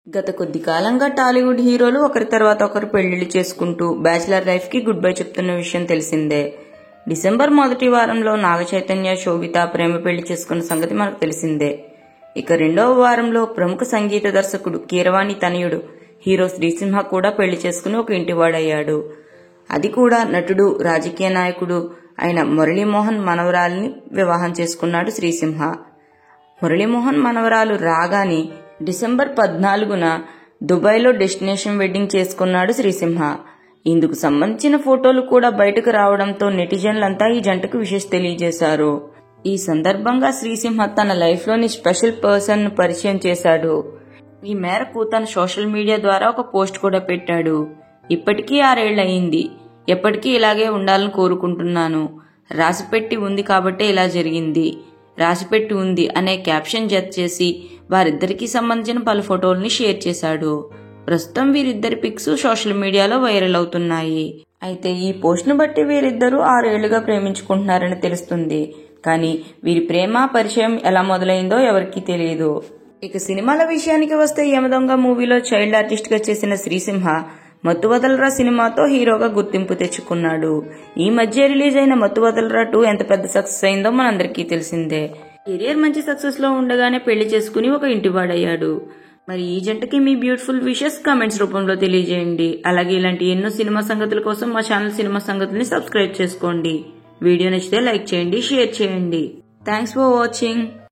గత కొద్ది కాలంగా టాలీవుడ్ హీరోలు ఒకరి తర్వాత ఒకరు పెళ్లిళ్లు చేసుకుంటూ బ్యాచిలర్ లైఫ్ కి గుడ్ బై చెప్తున్న విషయం తెలిసిందే. డిసెంబర్ మొదటి వారంలో నాగ చైతన్య, శోభిత ప్రేమ పెళ్లి చేసుకున్న సంగతి మనకు తెలిసిందే. ఇక రెండవ వారంలో ప్రముఖ సంగీత దర్శకుడు కీరవాణి తనయుడు హీరో శ్రీసింహ కూడా పెళ్లి చేసుకుని ఒక ఇంటివాడయ్యాడు. అది కూడా నటుడు, రాజకీయ నాయకుడు అయిన మురళీమోహన్ మనవరాల్ని వివాహం చేసుకున్నాడు శ్రీసింహ. మురళీమోహన్ మనవరాలు రాగాని డిసెంబర్ 14న దుబాయ్లో డెస్టినేషన్ వెడ్డింగ్ చేసుకున్నాడు శ్రీసింహ. ఇందుకు సంబంధించిన ఫోటోలు కూడా బయటకు రావడంతో నెటిజన్లంతా ఈ జంటకు విషెస్ తెలియజేశారు. ఈ సందర్భంగా శ్రీసింహ తన లైఫ్ లోని స్పెషల్ పర్సన్ ను పరిచయం చేశాడు. ఈ మేరకు తన సోషల్ మీడియా ద్వారా ఒక పోస్ట్ కూడా పెట్టాడు. ఇప్పటికీ 6 ఏళ్లయింది. ఎప్పటికీ ఇలాగే ఉండాలని కోరుకుంటున్నాను. రాసిపెట్టి ఉంది కాబట్టే ఇలా జరిగింది. రాసిపెట్టి ఉంది అనే క్యాప్షన్ జత చేసి వారిద్దరికీ సంబంధించిన పలు ఫోటోల్ని షేర్ చేశాడు. ప్రస్తుతం వీరిద్దరి పిక్స్ సోషల్ మీడియాలో వైరల్ అవుతున్నాయి. అయితే ఈ పోస్ట్ ను బట్టి వీరిద్దరూ 6 ఏళ్లుగా ప్రేమించుకుంటున్నారని తెలుస్తుంది. కానీ వీరి ప్రేమ పరిచయం ఎలా మొదలైందో ఎవరికీ తెలియదు. ఇక సినిమాల విషయానికి వస్తే యమదొంగ మూవీలో చైల్డ్ ఆర్టిస్ట్ గా చేసిన శ్రీసింహ మత్తు వదలరా సినిమాతో హీరోగా గుర్తింపు తెచ్చుకున్నాడు. ఈ మధ్య రిలీజ్ అయిన మత్తు వదలరా 2 ఎంత పెద్ద సక్సెస్ అయిందో మనందరికీ తెలిసిందే. కెరియర్ మంచి సక్సెస్ లో ఉండగానే పెళ్లి చేసుకుని ఒక ఇంటివాడయ్యాడు. మరి ఈ జంటకి మీ బ్యూటిఫుల్ విషెస్ కామెంట్స్ రూపంలో తెలియజేయండి. అలాగే ఇలాంటి ఎన్నో సినిమా సంగతుల కోసం మా ఛానల్ సినిమా సంగతుల్ని సబ్స్క్రైబ్ చేసుకోండి. వీడియో నచ్చితే లైక్ చేయండి, షేర్ చేయండి. Thanks for watching.